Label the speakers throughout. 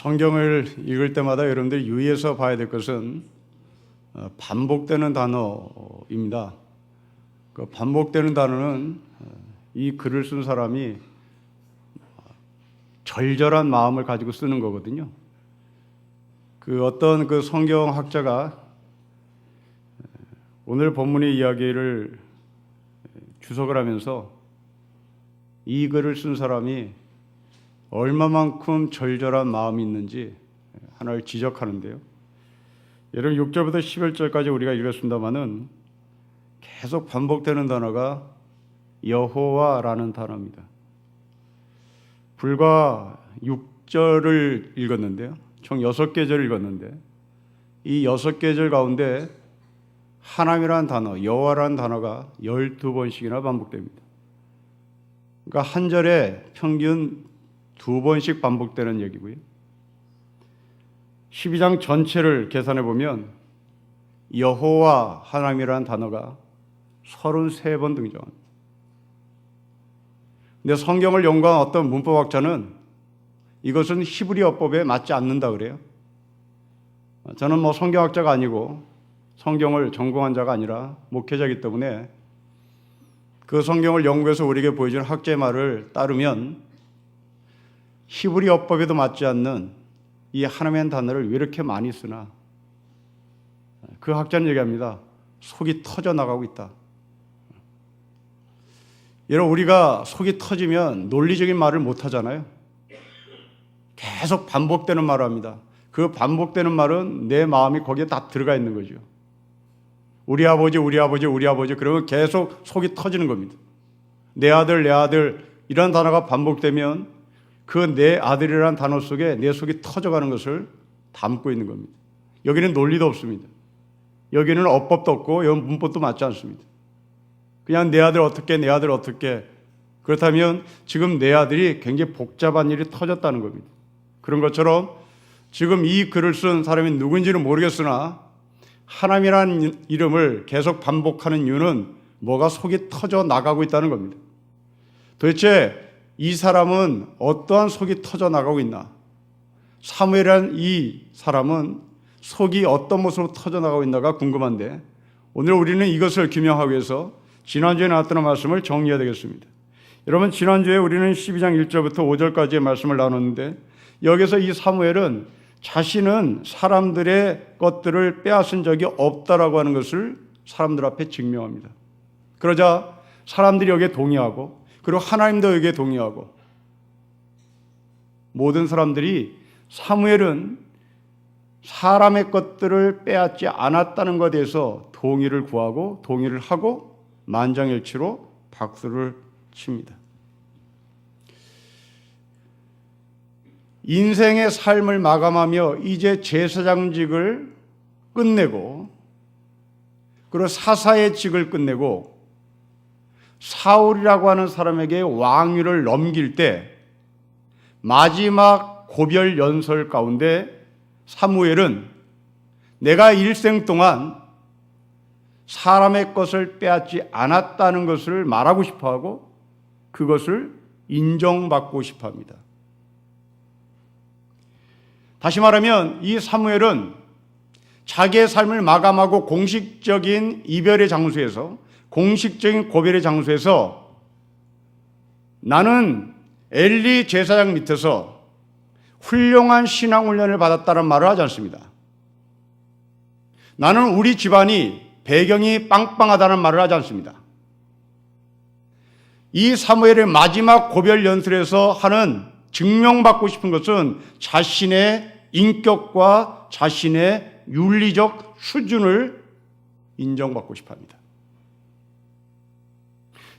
Speaker 1: 성경을 읽을 때마다 여러분들이 유의해서 봐야 될 것은 반복되는 단어입니다. 그 반복되는 단어는 이 글을 쓴 사람이 절절한 마음을 가지고 쓰는 거거든요. 그 어떤 그 성경학자가 오늘 본문의 이야기를 주석을 하면서 이 글을 쓴 사람이 얼마만큼 절절한 마음이 있는지 하나를 지적하는데요. 여러분 6절부터 11절까지 우리가 읽었습니다마는 계속 반복되는 단어가 여호와라는 단어입니다. 불과 6절을 읽었는데요. 총 6개 절을 읽었는데 이 6개 절 가운데 하나님이라는 단어, 여호와라는 단어가 12번씩이나 반복됩니다. 그러니까 한 절에 평균 2번씩 반복되는 얘기고요. 12장 전체를 계산해 보면 여호와 하나님이라는 단어가 33번 등장합니다. 근데 성경을 연구한 어떤 문법학자는 이것은 히브리어법에 맞지 않는다 그래요. 저는 성경학자가 아니고 성경을 전공한 자가 아니라 목회자이기 때문에 그 성경을 연구해서 우리에게 보여주는 학자의 말을 따르면 히브리어법에도 맞지 않는 이 하나님의 단어를 왜 이렇게 많이 쓰나? 그 학자는 얘기합니다. 속이 터져나가고 있다. 여러분 우리가 속이 터지면 논리적인 말을 못 하잖아요. 계속 반복되는 말을 합니다. 그 반복되는 말은 내 마음이 거기에 다 들어가 있는 거죠. 우리 아버지, 우리 아버지, 우리 아버지 그러면 계속 속이 터지는 겁니다. 내 아들, 내 아들 이런 단어가 반복되면 그 내 아들이라는 단어 속에 내 속이 터져가는 것을 담고 있는 겁니다. 여기는 논리도 없습니다. 여기는 어법도 없고 여기 문법도 맞지 않습니다. 그냥 내 아들 어떻게, 내 아들 어떻게. 그렇다면 지금 내 아들이 굉장히 복잡한 일이 터졌다는 겁니다. 그런 것처럼 지금 이 글을 쓴 사람이 누구인지는 모르겠으나 하나님이라는 이름을 계속 반복하는 이유는 뭐가 속이 터져 나가고 있다는 겁니다. 도대체 이 사람은 어떠한 속이 터져 나가고 있나? 사무엘이라는 이 사람은 속이 어떤 모습으로 터져 나가고 있나가 궁금한데 오늘 우리는 이것을 규명하기 위해서 지난주에 나왔던 말씀을 정리해야 되겠습니다. 여러분 지난주에 우리는 12장 1절부터 5절까지의 말씀을 나눴는데 여기서 이 사무엘은 자신은 사람들의 것들을 빼앗은 적이 없다라고 하는 것을 사람들 앞에 증명합니다. 그러자 사람들이 여기에 동의하고 그리고 하나님도 여기에 동의하고 모든 사람들이 사무엘은 사람의 것들을 빼앗지 않았다는 것에 대해서 동의를 구하고 동의를 하고 만장일치로 박수를 칩니다. 인생의 삶을 마감하며 이제 제사장직을 끝내고 그리고 사사의 직을 끝내고 사울이라고 하는 사람에게 왕위를 넘길 때 마지막 고별 연설 가운데 사무엘은 내가 일생 동안 사람의 것을 빼앗지 않았다는 것을 말하고 싶어하고 그것을 인정받고 싶어합니다. 다시 말하면 이 사무엘은 자기의 삶을 마감하고 공식적인 이별의 장소에서 공식적인 고별의 장소에서 나는 엘리 제사장 밑에서 훌륭한 신앙훈련을 받았다는 말을 하지 않습니다. 나는 우리 집안이 배경이 빵빵하다는 말을 하지 않습니다. 이 사무엘의 마지막 고별 연설에서 하는 증명받고 싶은 것은 자신의 인격과 자신의 윤리적 수준을 인정받고 싶어 합니다.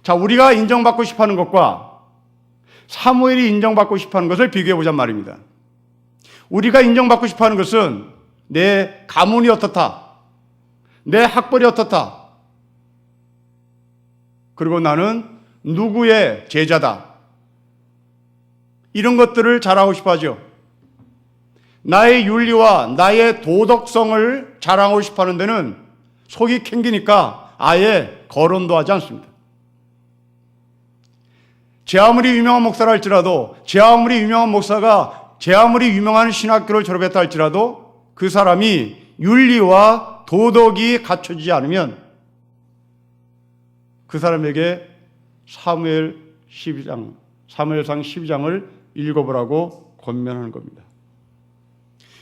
Speaker 1: 자, 우리가 인정받고 싶어 하는 것과 사무엘이 인정받고 싶어 하는 것을 비교해 보자는 말입니다. 우리가 인정받고 싶어 하는 것은 내 가문이 어떻다, 내 학벌이 어떻다, 그리고 나는 누구의 제자다, 이런 것들을 자랑하고 싶어 하죠. 나의 윤리와 나의 도덕성을 자랑하고 싶어 하는 데는 속이 캥기니까 아예 거론도 하지 않습니다. 제 아무리 유명한 목사라 할지라도 제 아무리 유명한 목사가 제 아무리 유명한 신학교를 졸업했다 할지라도 그 사람이 윤리와 도덕이 갖춰지지 않으면 그 사람에게 사무엘상 12장을 읽어보라고 권면하는 겁니다.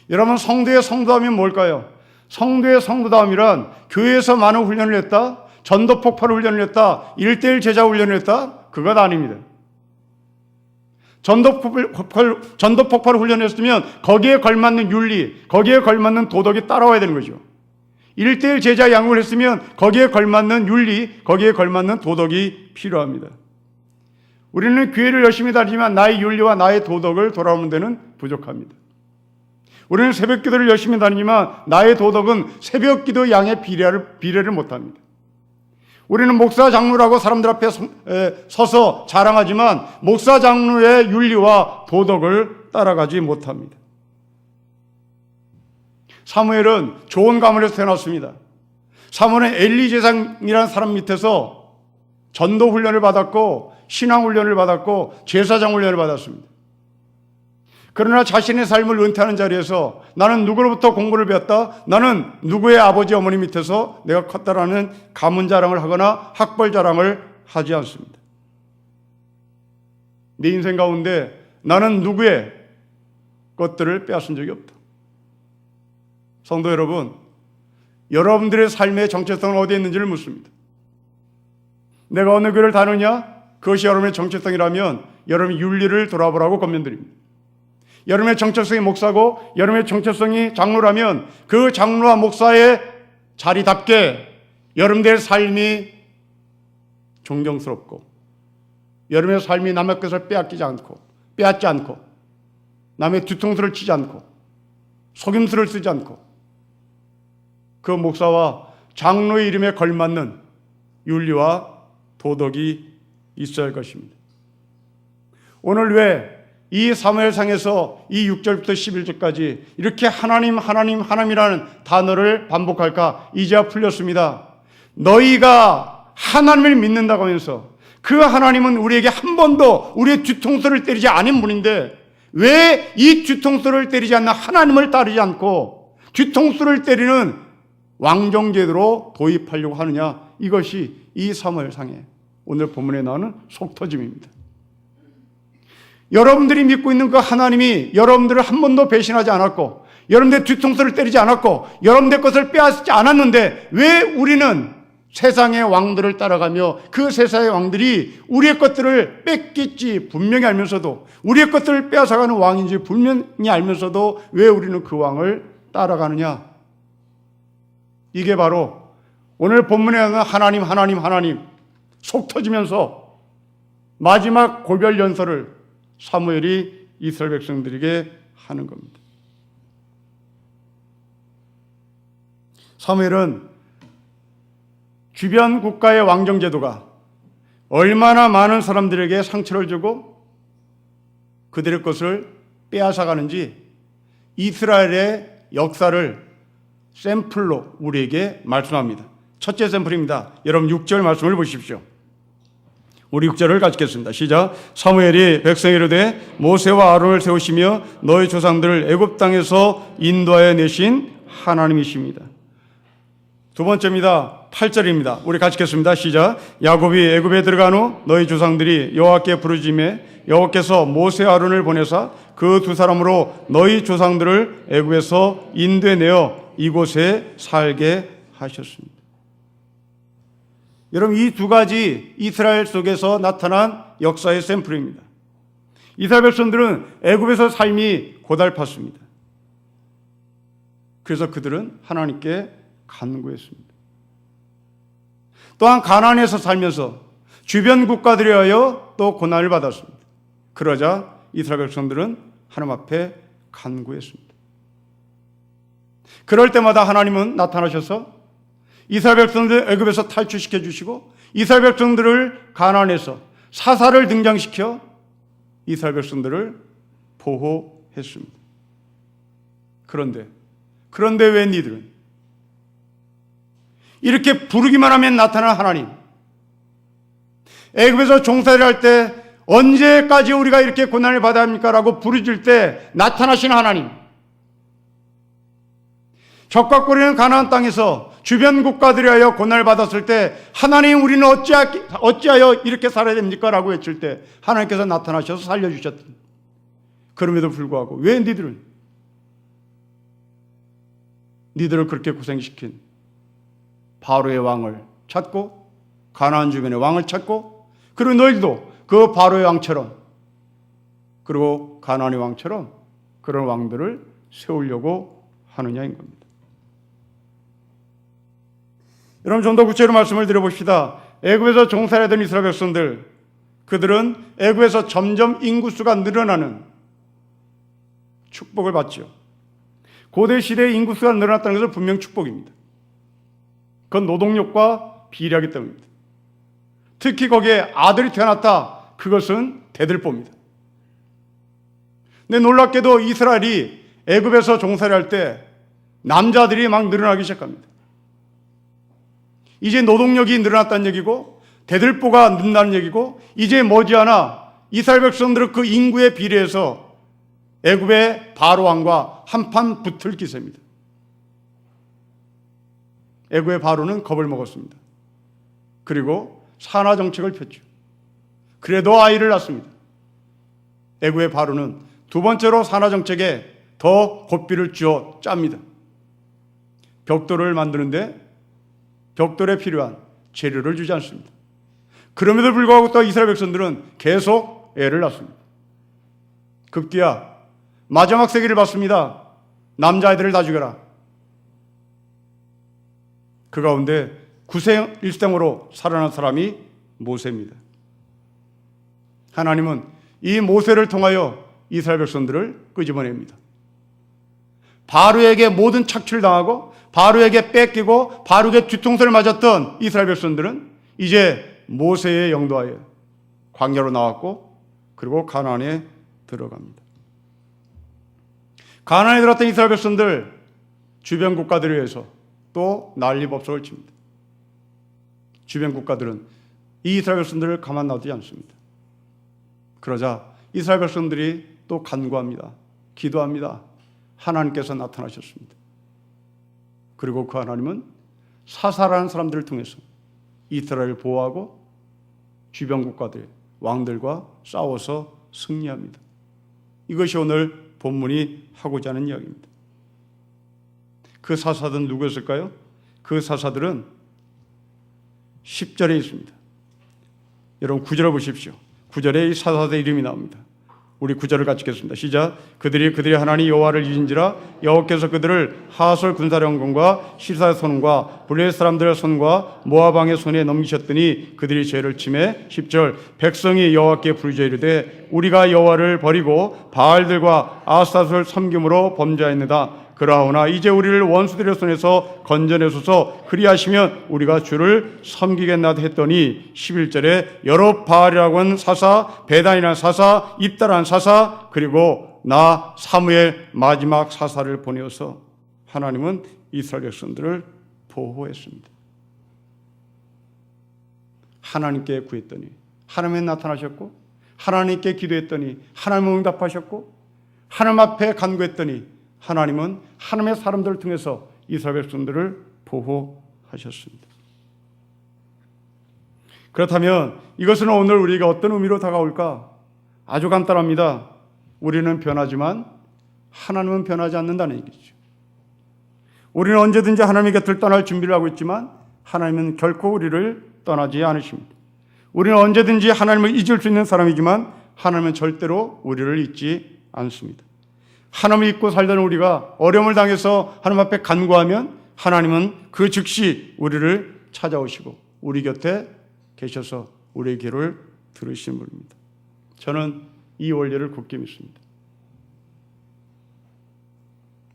Speaker 1: 여러분, 성도의 성도함이 뭘까요? 성도의 성도다움이란 교회에서 많은 훈련을 했다, 전도폭발 훈련을 했다, 1:1 제자 훈련을 했다, 그것 아닙니다. 전도폭발 훈련을 했으면 거기에 걸맞는 윤리, 거기에 걸맞는 도덕이 따라와야 되는 거죠. 1:1 제자 양육을 했으면 거기에 걸맞는 윤리, 거기에 걸맞는 도덕이 필요합니다. 우리는 교회를 열심히 다니지만 나의 윤리와 나의 도덕을 돌아오는 데는 부족합니다. 우리는 새벽기도를 열심히 다니지만 나의 도덕은 새벽기도 양의 비례를 못합니다. 우리는 목사 장로라고 사람들 앞에 서서 자랑하지만 목사 장로의 윤리와 도덕을 따라가지 못합니다. 사무엘은 좋은 가문에서 태어났습니다. 사무엘은 엘리 제사장이라는 사람 밑에서 전도 훈련을 받았고 신앙 훈련을 받았고 제사장 훈련을 받았습니다. 그러나 자신의 삶을 은퇴하는 자리에서 나는 누구로부터 공부를 배웠다, 나는 누구의 아버지 어머니 밑에서 내가 컸다라는 가문 자랑을 하거나 학벌 자랑을 하지 않습니다. 내 인생 가운데 나는 누구의 것들을 빼앗은 적이 없다. 성도 여러분, 여러분들의 삶의 정체성은 어디에 있는지를 묻습니다. 내가 어느 교회를 다니냐? 그것이 여러분의 정체성이라면 여러분의 윤리를 돌아보라고 권면드립니다. 여러분의 정체성이 목사고 여러분의 정체성이 장로라면 그 장로와 목사의 자리답게 여러분들의 삶이 존경스럽고 여러분의 삶이 남의 것을 빼앗지 않고 남의 뒤통수를 치지 않고 속임수를 쓰지 않고 그 목사와 장로의 이름에 걸맞는 윤리와 도덕이 있어야 할 것입니다. 오늘 왜 이 사무엘상에서 이 6절부터 11절까지 이렇게 하나님이라는 단어를 반복할까? 이제야 풀렸습니다. 너희가 하나님을 믿는다고 하면서 그 하나님은 우리에게 한 번도 우리의 뒤통수를 때리지 않은 분인데 왜 이 뒤통수를 때리지 않는 하나님을 따르지 않고 뒤통수를 때리는 왕정제도로 도입하려고 하느냐? 이것이 이 사무엘상의 오늘 본문에 나오는 속터짐입니다. 여러분들이 믿고 있는 그 하나님이 여러분들을 한 번도 배신하지 않았고 여러분들의 뒤통수를 때리지 않았고 여러분들의 것을 빼앗지 않았는데 왜 우리는 세상의 왕들을 따라가며 그 세상의 왕들이 우리의 것들을 뺏길지 분명히 알면서도 우리의 것들을 빼앗아가는 왕인지 분명히 알면서도 왜 우리는 그 왕을 따라가느냐? 이게 바로 오늘 본문에 나오는 하나님 속 터지면서 마지막 고별 연설을 사무엘이 이스라엘 백성들에게 하는 겁니다. 사무엘은 주변 국가의 왕정제도가 얼마나 많은 사람들에게 상처를 주고 그들의 것을 빼앗아가는지 이스라엘의 역사를 샘플로 우리에게 말씀합니다. 첫째 샘플입니다. 여러분 6절 말씀을 보십시오. 우리 6절을 같이 읽겠습니다. 시작. 사무엘이 백성에 이르되 모세와 아론을 세우시며 너희 조상들을 애굽 땅에서 인도하여 내신 하나님이십니다. 두 번째입니다. 8절입니다. 우리 같이 읽겠습니다. 시작. 야곱이 애굽에 들어간 후 너희 조상들이 여호와께 부르짖음에 여호와께서 모세와 아론을 보내사 그 두 사람으로 너희 조상들을 애굽에서 인도해 내어 이곳에 살게 하셨습니다. 여러분, 이 두 가지 이스라엘 속에서 나타난 역사의 샘플입니다. 이스라엘 백성들은 애굽에서 삶이 고달팠습니다. 그래서 그들은 하나님께 간구했습니다. 또한 가나안에서 살면서 주변 국가들에 의하여 또 고난을 받았습니다. 그러자 이스라엘 백성들은 하나님 앞에 간구했습니다. 그럴 때마다 하나님은 나타나셔서 이스라엘 백성들을 애굽에서 탈출시켜 주시고 이스라엘 백성들을 가나안에서 사사를 등장시켜 이스라엘 백성들을 보호했습니다. 그런데 왜 니들은 이렇게 부르기만 하면 나타나는 하나님, 애굽에서 종살이를 할 때 언제까지 우리가 이렇게 고난을 받아야 합니까? 라고 부르짖을 때 나타나신 하나님. 적각거리는 가나안 땅에서 주변 국가들이 하여 고난을 받았을 때 하나님 우리는 어찌하여 이렇게 살아야 됩니까? 라고 외칠 때 하나님께서 나타나셔서 살려주셨던. 그럼에도 불구하고 왜 니들을 그렇게 고생시킨 바로의 왕을 찾고 가나안 주변의 왕을 찾고 그리고 너희도 그 바로의 왕처럼 그리고 가나안의 왕처럼 그런 왕들을 세우려고 하느냐인 겁니다. 여러분 좀 더 구체로 말씀을 드려봅시다. 애굽에서 종살이하던 이스라엘 백성들, 그들은 애굽에서 점점 인구수가 늘어나는 축복을 받죠. 고대 시대의 인구수가 늘어났다는 것은 분명 축복입니다. 그건 노동력과 비례하기 때문입니다. 특히 거기에 아들이 태어났다. 그것은 대들보입니다. 근데 놀랍게도 이스라엘이 애굽에서 종살이할 때 남자들이 막 늘어나기 시작합니다. 이제 노동력이 늘어났다는 얘기고 대들보가 는다는 얘기고 이제 머지않아 이스라엘 백성들은 그 인구에 비례해서 애굽의 바로 왕과 한판 붙을 기세입니다. 애굽의 바로는 겁을 먹었습니다. 그리고 산화 정책을 폈죠. 그래도 아이를 낳습니다. 애굽의 바로는 두 번째로 산화 정책에 더 고삐를 쥐어 짭니다. 벽돌을 만드는데 벽돌에 필요한 재료를 주지 않습니다. 그럼에도 불구하고 또 이스라엘 백성들은 계속 애를 낳습니다. 급기야 마지막 세기를 받습니다. 남자아이들을 다 죽여라. 그 가운데 9세 1생으로 살아난 사람이 모세입니다. 하나님은 이 모세를 통하여 이스라엘 백성들을 끄집어냅니다. 바로에게 모든 착취를 당하고 바로에게 뺏기고 바로에게 뒤통수를 맞았던 이스라엘 백성들은 이제 모세의 영도하에 광야로 나왔고 그리고 가나안에 들어갑니다. 가나안에 들어갔던 이스라엘 백성들 주변 국가들에 의해서 또 난리법석을 칩니다. 주변 국가들은 이 이스라엘 백성들을 가만 놔두지 않습니다. 그러자 이스라엘 백성들이 또 간구합니다. 기도합니다. 하나님께서 나타나셨습니다. 그리고 그 하나님은 사사라는 사람들을 통해서 이스라엘을 보호하고 주변 국가들 왕들과 싸워서 승리합니다. 이것이 오늘 본문이 하고자 하는 이야기입니다. 그 사사들은 누구였을까요? 그 사사들은 10절에 있습니다. 여러분 9절을 보십시오. 9절에 이 사사들의 이름이 나옵니다. 우리 9절을 같이 읽겠습니다. 시작. 그들이 하나님 여호와를 잊은지라 여호와께서 그들을 하솔 군사령관과 시사의 손과 블레셋 사람들의 손과 모압 왕의 손에 넘기셨더니 그들이 죄를 침해 10절 백성이 여호와께 부르짖어 이르되 우리가 여호와를 버리고 바알들과 아스타롯을 섬김으로 범죄하였느다. 그러하오나 이제 우리를 원수들의 손에서 건져내소서 그리하시면 우리가 주를 섬기겠나다 했더니 11절에 여롯바알이라고 하는 사사, 베단이라는 사사, 입다라는 사사, 그리고 나 사무엘 마지막 사사를 보내어서 하나님은 이스라엘 백성들을 보호했습니다. 하나님께 구했더니 하나님이 나타나셨고 하나님께 기도했더니 하나님은 응답하셨고 하나님 앞에 간구했더니 하나님은 하나님의 사람들을 통해서 이스라엘 백성들을 보호하셨습니다. 그렇다면 이것은 오늘 우리가 어떤 의미로 다가올까? 아주 간단합니다. 우리는 변하지만 하나님은 변하지 않는다는 얘기죠. 우리는 언제든지 하나님의 곁을 떠날 준비를 하고 있지만 하나님은 결코 우리를 떠나지 않으십니다. 우리는 언제든지 하나님을 잊을 수 있는 사람이지만 하나님은 절대로 우리를 잊지 않습니다. 하나님을 잊고 살던 우리가 어려움을 당해서 하나님 앞에 간구하면 하나님은 그 즉시 우리를 찾아오시고 우리 곁에 계셔서 우리의 기도를 들으시는 분입니다. 저는 이 원리를 굳게 믿습니다.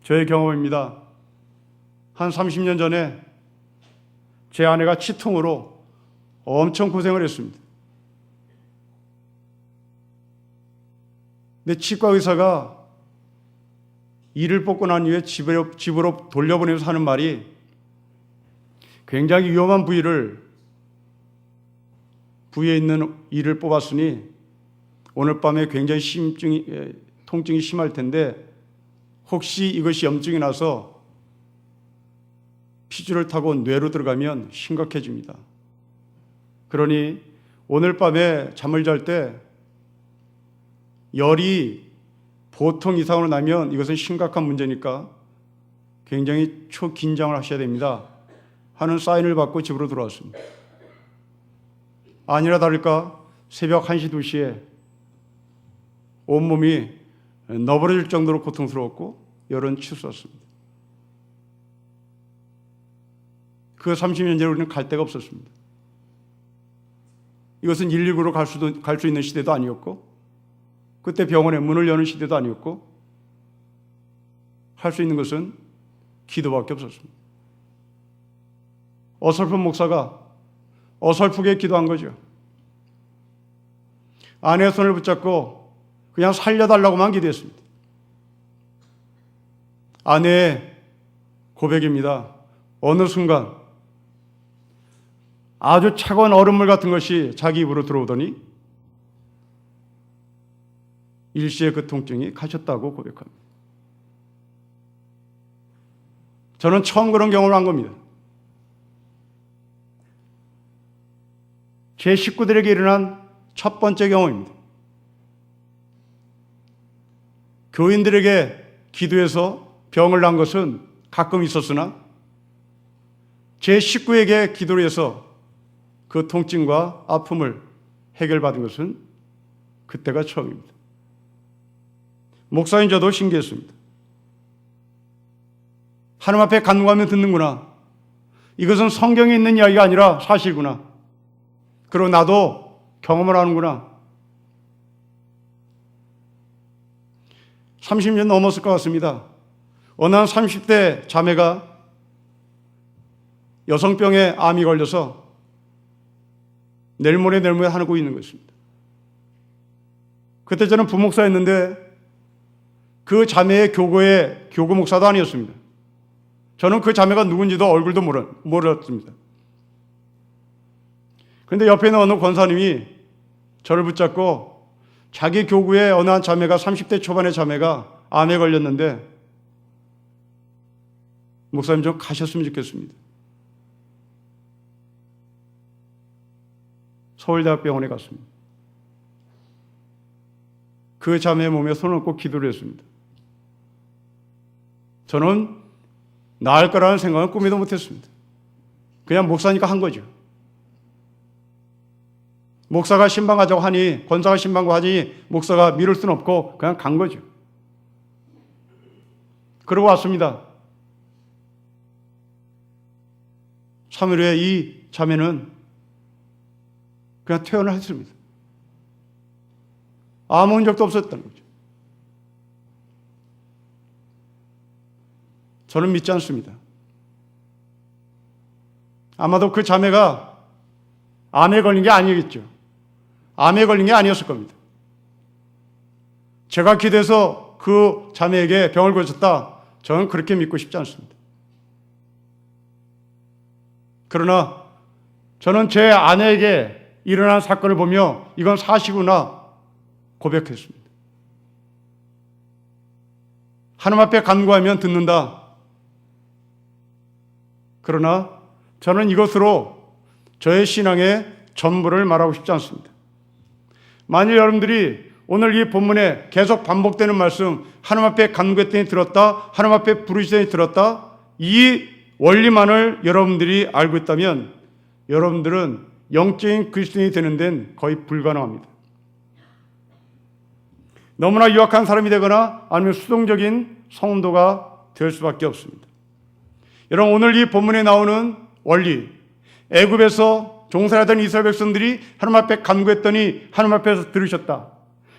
Speaker 1: 저의 경험입니다. 한 30년 전에 제 아내가 치통으로 엄청 고생을 했습니다. 근데 치과 의사가 이를 뽑고 난 이후에 집으로 돌려보내면서 하는 말이 굉장히 위험한 부위에 있는 이를 뽑았으니 오늘 밤에 굉장히 통증이 심할 텐데 혹시 이것이 염증이 나서 피줄을 타고 뇌로 들어가면 심각해집니다. 그러니 오늘 밤에 잠을 잘 때 열이 보통 이상으로 나면 이것은 심각한 문제니까 굉장히 초긴장을 하셔야 됩니다 하는 사인을 받고 집으로 들어왔습니다. 아니라 다를까 새벽 1시, 2시에 온몸이 너부러질 정도로 고통스러웠고 열은 치솟았습니다. 그 30년 전에 우리는 갈 데가 없었습니다. 이것은 119로 갈 수 있는 시대도 아니었고 그때 병원에 문을 여는 시대도 아니었고 할 수 있는 것은 기도밖에 없었습니다. 어설픈 목사가 어설프게 기도한 거죠. 아내의 손을 붙잡고 그냥 살려달라고만 기도했습니다. 아내의 고백입니다. 어느 순간 아주 차가운 얼음물 같은 것이 자기 입으로 들어오더니 일시에 그 통증이 가셨다고 고백합니다. 저는 처음 그런 경험을 한 겁니다. 제 식구들에게 일어난 첫 번째 경험입니다. 교인들에게 기도해서 병을 난 것은 가끔 있었으나 제 식구에게 기도를 해서 그 통증과 아픔을 해결받은 것은 그때가 처음입니다. 목사인 저도 신기했습니다. 하나님 앞에 간구하면 듣는구나. 이것은 성경에 있는 이야기가 아니라 사실구나. 그리고 나도 경험을 하는구나. 30년 넘었을 것 같습니다. 어느 한 30대 자매가 여성병에 암이 걸려서 내일 모레 하고 있는 것입니다. 그때 저는 부목사였는데 그 자매의 교구의 교구 목사도 아니었습니다. 저는 그 자매가 누군지도 얼굴도 몰랐습니다. 그런데 옆에 있는 어느 권사님이 저를 붙잡고 자기 교구의 어느 한 자매가 30대 초반의 자매가 암에 걸렸는데 목사님 좀 가셨으면 좋겠습니다. 서울대학병원에 갔습니다. 그 자매의 몸에 손을 얹고 기도를 했습니다. 저는 나을 거라는 생각은 꿈에도 못했습니다. 그냥 목사니까 한 거죠. 목사가 신방하자고 하니 권사가 신방하고 하니 목사가 미룰 수는 없고 그냥 간 거죠. 그러고 왔습니다. 3일 후에 이 자매는 그냥 퇴원을 했습니다. 아무 흔적도 없었다는 거죠. 저는 믿지 않습니다. 아마도 그 자매가 암에 걸린 게 아니겠죠. 암에 걸린 게 아니었을 겁니다. 제가 기도해서 그 자매에게 병을 고쳤다. 저는 그렇게 믿고 싶지 않습니다. 그러나 저는 제 아내에게 일어난 사건을 보며 이건 사실구나 고백했습니다. 하나님 앞에 간구하면 듣는다. 그러나 저는 이것으로 저의 신앙의 전부를 말하고 싶지 않습니다. 만일 여러분들이 오늘 이 본문에 계속 반복되는 말씀, 하나님 앞에 간구했더니 들었다, 하나님 앞에 부르시더니 들었다, 이 원리만을 여러분들이 알고 있다면 여러분들은 영적인 그리스도인이 되는 데는 거의 불가능합니다. 너무나 유약한 사람이 되거나 아니면 수동적인 성도가 될 수밖에 없습니다. 여러분, 오늘 이 본문에 나오는 원리, 애굽에서 종살이하던 이스라엘 백성들이 하나님 앞에 간구했더니 하나님 앞에서 들으셨다.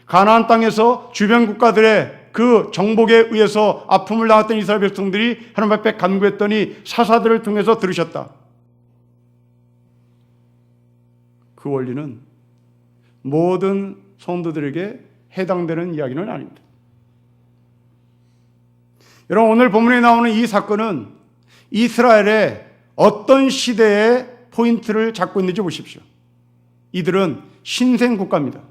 Speaker 1: 가나안 땅에서 주변 국가들의 그 정복에 의해서 아픔을 당했던 이스라엘 백성들이 하나님 앞에 간구했더니 사사들을 통해서 들으셨다. 그 원리는 모든 성도들에게 해당되는 이야기는 아닙니다. 여러분, 오늘 본문에 나오는 이 사건은 이스라엘의 어떤 시대의 포인트를 잡고 있는지 보십시오. 이들은 신생 국가입니다.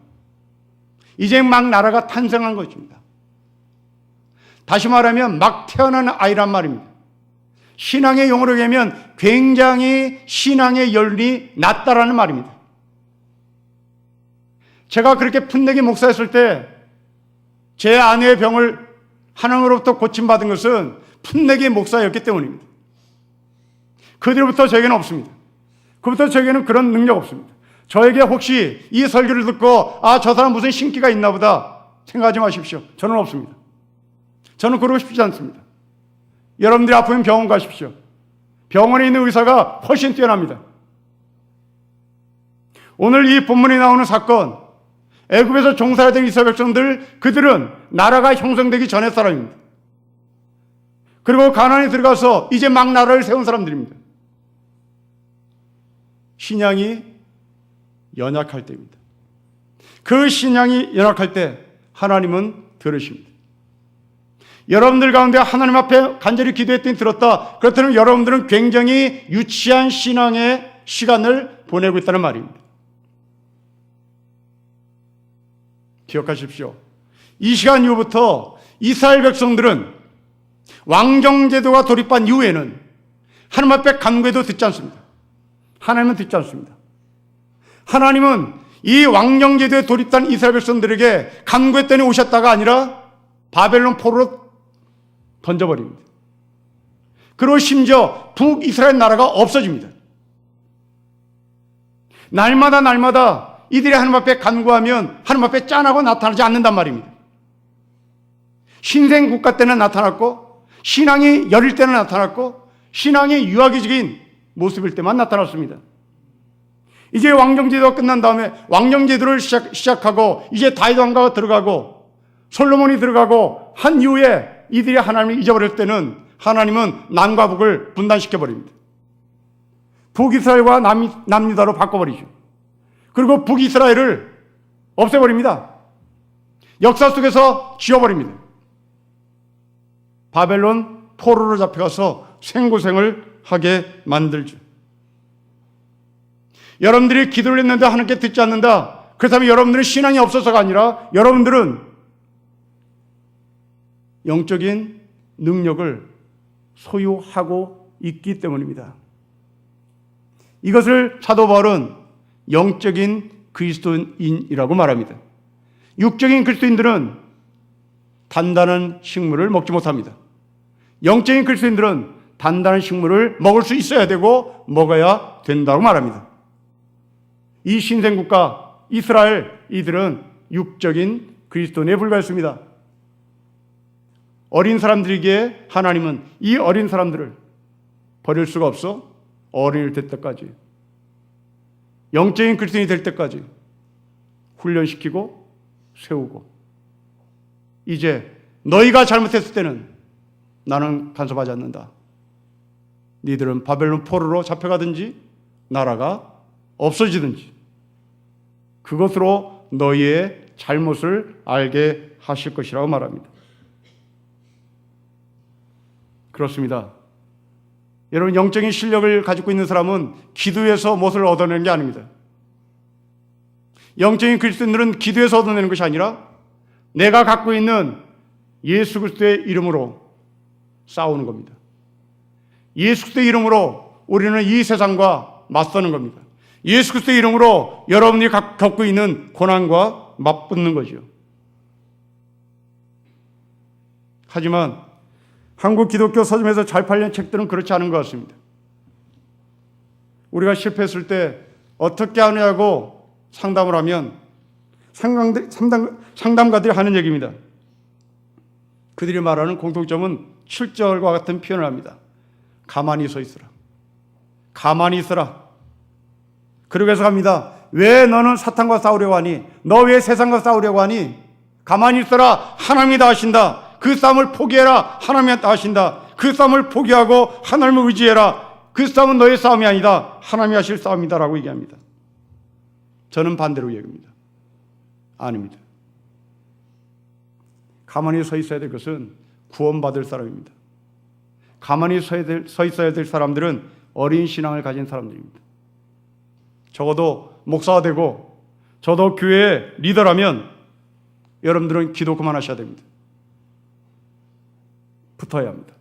Speaker 1: 이제 막 나라가 탄생한 것입니다. 다시 말하면 막 태어난 아이란 말입니다. 신앙의 용어로 얘기하면 굉장히 신앙의 연륜이 낮다라는 말입니다. 제가 그렇게 풋내기 목사였을 때 제 아내의 병을 하나님으로부터 고침받은 것은 풋내기 목사였기 때문입니다. 그 뒤로부터 저에게는 없습니다. 그부터 저에게는 그런 능력 없습니다. 저에게 혹시 이 설교를 듣고 저 사람 무슨 신기가 있나 보다 생각하지 마십시오. 저는 없습니다. 저는 그러고 싶지 않습니다. 여러분들이 아프면 병원 가십시오. 병원에 있는 의사가 훨씬 뛰어납니다. 오늘 이 본문에 나오는 사건, 애굽에서 종살이된 이스라엘 백성들, 그들은 나라가 형성되기 전의 사람입니다. 그리고 가나안에 들어가서 이제 막 나라를 세운 사람들입니다. 신앙이 연약할 때입니다. 그 신앙이 연약할 때 하나님은 들으십니다. 여러분들 가운데 하나님 앞에 간절히 기도했더니 들었다. 그렇다면 여러분들은 굉장히 유치한 신앙의 시간을 보내고 있다는 말입니다. 기억하십시오. 이 시간 이후부터 이스라엘 백성들은 왕정제도가 도입한 이후에는 하나님 앞에 간구해도 듣지 않습니다. 하나님은 듣지 않습니다. 하나님은 이 왕정제도에 도입한 이스라엘 백성들에게 간구했더니 오셨다가 아니라 바벨론 포로로 던져버립니다. 그리고 심지어 북이스라엘 나라가 없어집니다. 날마다 이들이 하나님 앞에 간구하면 하나님 앞에 짠하고 나타나지 않는단 말입니다. 신생국가 때는 나타났고 신앙이 여릴 때는 나타났고 신앙이 유아기적인 모습일 때만 나타났습니다. 이제 왕정제도가 끝난 다음에 왕정제도를 시작하고 이제 다윗 왕가가 들어가고 솔로몬이 들어가고 한 이후에 이들이 하나님을 잊어버릴 때는 하나님은 남과 북을 분단시켜버립니다. 북이스라엘과 남유다로 바꿔버리죠. 그리고 북이스라엘을 없애버립니다. 역사 속에서 지워버립니다. 바벨론 포로로 잡혀가서 생고생을 하게 만들죠. 여러분들이 기도를 했는데 하나님께 듣지 않는다. 그렇다면 여러분들은 신앙이 없어서가 아니라 여러분들은 영적인 능력을 소유하고 있기 때문입니다. 이것을 사도 바울은 영적인 그리스도인이라고 말합니다. 육적인 그리스도인들은 단단한 식물을 먹지 못합니다. 영적인 그리스도인들은 단단한 식물을 먹을 수 있어야 되고 먹어야 된다고 말합니다. 이 신생국가 이스라엘, 이들은 육적인 그리스도인에 불과했습니다. 어린 사람들에게 하나님은 이 어린 사람들을 버릴 수가 없어 어린이 될 때까지, 영적인 그리스도인이 될 때까지 훈련시키고 세우고, 이제 너희가 잘못했을 때는 나는 간섭하지 않는다. 너희들은 바벨론 포로로 잡혀가든지 나라가 없어지든지 그것으로 너희의 잘못을 알게 하실 것이라고 말합니다. 그렇습니다. 여러분, 영적인 실력을 가지고 있는 사람은 기도에서 무엇을 얻어내는 게 아닙니다. 영적인 그리스도인들은 기도에서 얻어내는 것이 아니라 내가 갖고 있는 예수 그리스도의 이름으로 싸우는 겁니다. 예수 그리스도의 이름으로 우리는 이 세상과 맞서는 겁니다. 예수 그리스도의 이름으로 여러분이 겪고 있는 고난과 맞붙는 거죠. 하지만 한국 기독교 서점에서 잘 팔리는 책들은 그렇지 않은 것 같습니다. 우리가 실패했을 때 어떻게 하느냐고 상담을 하면 상담가들이 하는 얘기입니다. 그들이 말하는 공통점은 7절과 같은 표현을 합니다. 가만히 서 있으라. 가만히 있으라. 그러고 해서 갑니다. 왜 너는 사탄과 싸우려고 하니? 너 왜 세상과 싸우려고 하니? 가만히 있어라. 하나님이 다 하신다. 그 싸움을 포기해라. 하나님이 다 하신다. 그 싸움을 포기하고 하나님을 의지해라. 그 싸움은 너의 싸움이 아니다. 하나님이 하실 싸움이다 라고 얘기합니다. 저는 반대로 얘기합니다. 아닙니다. 가만히 서 있어야 될 것은 구원받을 사람입니다. 가만히 서 있어야 될 사람들은 어린 신앙을 가진 사람들입니다. 적어도 목사가 되고 저도 교회의 리더라면 여러분들은 기도 그만하셔야 됩니다. 붙어야 합니다.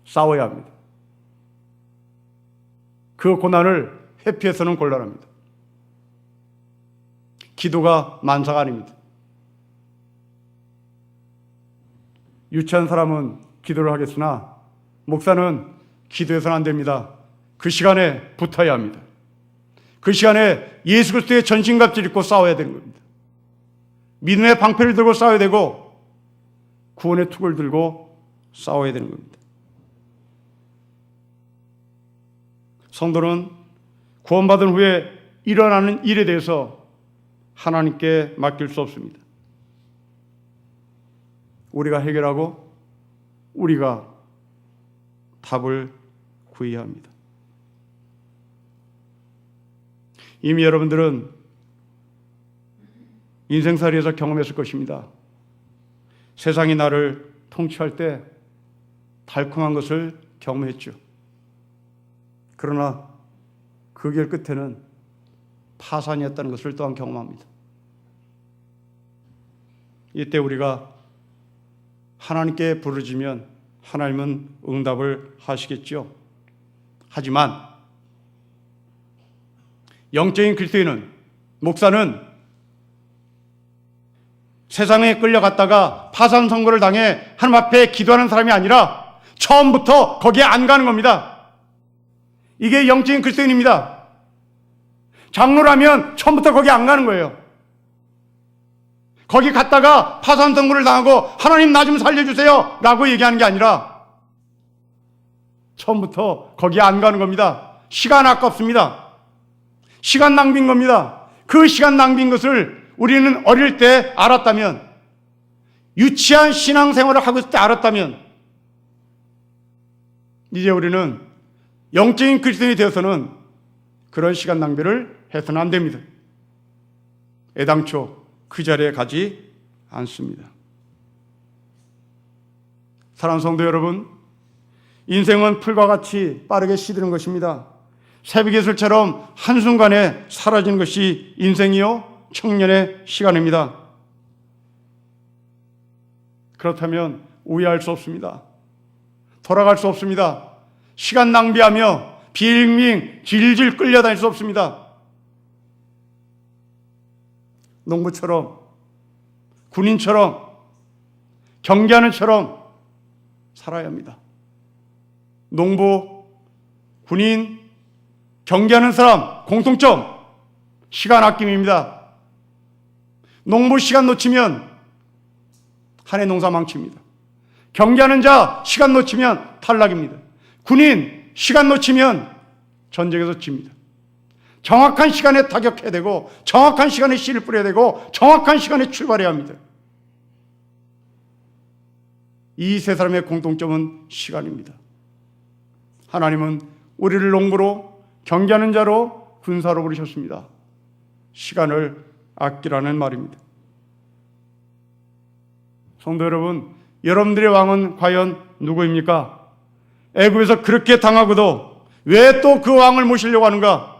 Speaker 1: 싸워야 합니다. 그 고난을 회피해서는 곤란합니다. 기도가 만사가 아닙니다. 유치한 사람은 기도를 하겠으나 목사는 기도해서는 안 됩니다. 그 시간에 붙어야 합니다. 그 시간에 예수 그리스도의 전신갑주를 입고 싸워야 되는 겁니다. 믿음의 방패를 들고 싸워야 되고 구원의 툭을 들고 싸워야 되는 겁니다. 성도는 구원받은 후에 일어나는 일에 대해서 하나님께 맡길 수 없습니다. 우리가 해결하고 우리가 답을 구해야 합니다. 이미 여러분들은 인생살이에서 경험했을 것입니다. 세상이 나를 통치할 때 달콤한 것을 경험했죠. 그러나 그 길 끝에는 파산이었다는 것을 또한 경험합니다. 이때 우리가 하나님께 부르짖으면 하나님은 응답을 하시겠죠. 하지만 영적인 그리스도인은, 목사는 세상에 끌려갔다가 파산 선고를 당해 하나님 앞에 기도하는 사람이 아니라 처음부터 거기에 안 가는 겁니다. 이게 영적인 그리스도인입니다. 장로라면 처음부터 거기 안 가는 거예요. 거기 갔다가 파산 선고를 당하고 하나님 나 좀 살려주세요 라고 얘기하는 게 아니라 처음부터 거기 안 가는 겁니다. 시간 아깝습니다. 시간 낭비인 겁니다. 그 시간 낭비인 것을 우리는 어릴 때 알았다면, 유치한 신앙생활을 하고 있을 때 알았다면, 이제 우리는 영적인 그리스도인이 되어서는 그런 시간 낭비를 해서는 안 됩니다. 애당초 그 자리에 가지 않습니다. 사랑하는 성도 여러분, 인생은 풀과 같이 빠르게 시드는 것입니다. 새벽 이슬처럼 한순간에 사라지는 것이 인생이요 청년의 시간입니다. 그렇다면 우회할 수 없습니다. 돌아갈 수 없습니다. 시간 낭비하며 빙빙 질질 끌려다닐 수 없습니다. 농부처럼, 군인처럼, 경계하는처럼 살아야 합니다. 농부, 군인, 경계하는 사람 공통점, 시간 아낌입니다. 농부 시간 놓치면 한 해 농사 망칩니다. 경계하는 자 시간 놓치면 탈락입니다. 군인 시간 놓치면 전쟁에서 집니다. 정확한 시간에 타격해야 되고, 정확한 시간에 씨를 뿌려야 되고, 정확한 시간에 출발해야 합니다. 이 세 사람의 공통점은 시간입니다. 하나님은 우리를 농부로, 경계하는 자로, 군사로 부르셨습니다. 시간을 아끼라는 말입니다. 성도 여러분, 여러분들의 왕은 과연 누구입니까? 애굽에서 그렇게 당하고도 왜 또 그 왕을 모시려고 하는가?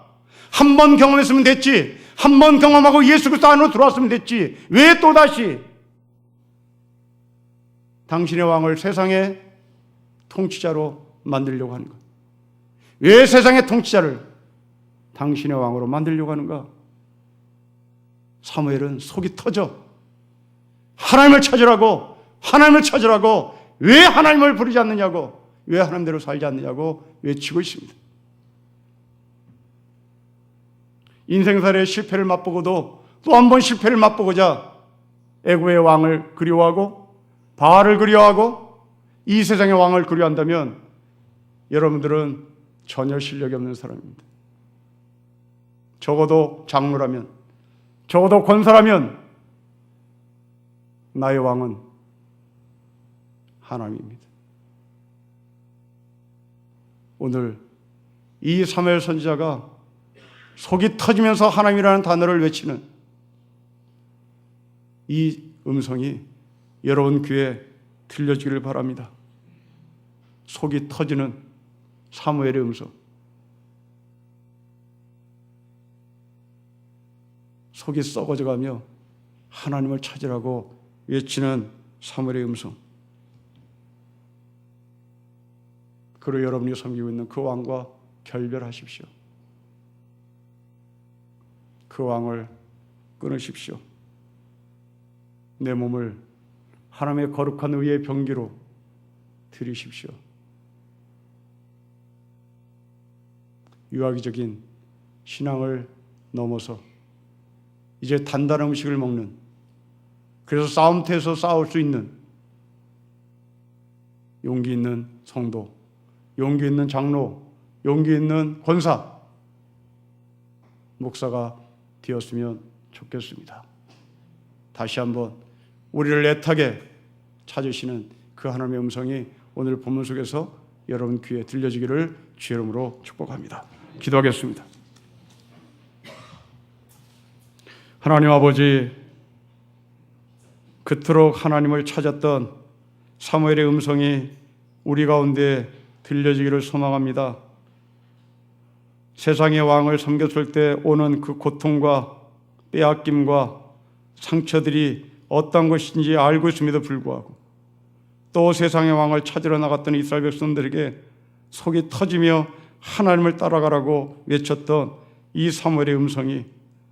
Speaker 1: 한 번 경험했으면 됐지. 한 번 경험하고 예수 그리스도 안으로 들어왔으면 됐지. 왜 또다시 당신의 왕을 세상의 통치자로 만들려고 하는가? 왜 세상의 통치자를 당신의 왕으로 만들려고 하는가? 사무엘은 속이 터져 하나님을 찾으라고, 하나님을 찾으라고, 왜 하나님을 부르지 않느냐고, 왜 하나님대로 살지 않느냐고 외치고 있습니다. 인생살이의 실패를 맛보고도 또 한 번 실패를 맛보고자 애굽의 왕을 그리워하고 바알을 그리워하고 이 세상의 왕을 그리워한다면 여러분들은 전혀 실력이 없는 사람입니다. 적어도 장로라면, 적어도 권사라면 나의 왕은 하나님입니다. 오늘 이 사무엘 선지자가 속이 터지면서 하나님이라는 단어를 외치는 이 음성이 여러분 귀에 들려주기를 바랍니다. 속이 터지는 사무엘의 음성. 속이 썩어져가며 하나님을 찾으라고 외치는 사무엘의 음성. 그리고 여러분이 섬기고 있는 그 왕과 결별하십시오. 그 왕을 끊으십시오. 내 몸을 하나님의 거룩한 의의 병기로 드리십시오. 유아기적인 신앙을 넘어서 이제 단단한 음식을 먹는, 그래서 싸움터에서 싸울 수 있는 용기 있는 성도, 용기 있는 장로, 용기 있는 권사, 목사가 되었으면 좋겠습니다. 다시 한번 우리를 애타게 찾으시는 그 하나님의 음성이 오늘 본문 속에서 여러분 귀에 들려지기를 주의 이름으로 축복합니다. 기도하겠습니다. 하나님 아버지, 그토록 하나님을 찾았던 사무엘의 음성이 우리 가운데 들려지기를 소망합니다. 세상의 왕을 섬겼을 때 오는 그 고통과 빼앗김과 상처들이 어떤 것인지 알고 있음에도 불구하고 또 세상의 왕을 찾으러 나갔던 이스라엘 백성들에게 속이 터지며 하나님을 따라가라고 외쳤던 이 사무엘의 음성이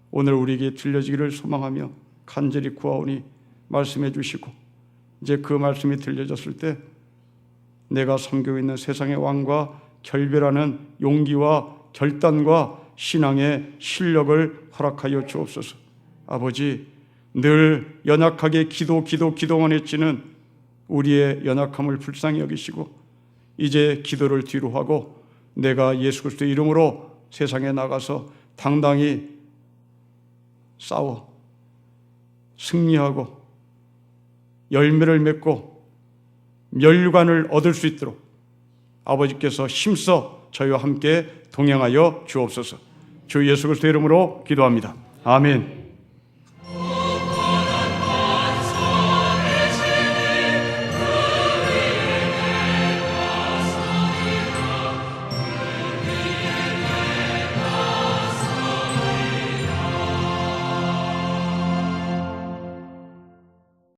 Speaker 1: 오늘 우리에게 들려지기를 소망하며 간절히 구하오니 말씀해 주시고, 이제 그 말씀이 들려졌을 때 내가 섬기고 있는 세상의 왕과 결별하는 용기와 결단과 신앙의 실력을 허락하여 주옵소서. 아버지, 늘 연약하게 기도만 했지는 우리의 연약함을 불쌍히 여기시고 이제 기도를 뒤로 하고 내가 예수 그리스도의 이름으로 세상에 나가서 당당히 싸워 승리하고 열매를 맺고 멸관을 얻을 수 있도록 아버지께서 힘써 저희와 함께 동행하여 주옵소서. 주 예수 그리스도의 이름으로 기도합니다. 아멘.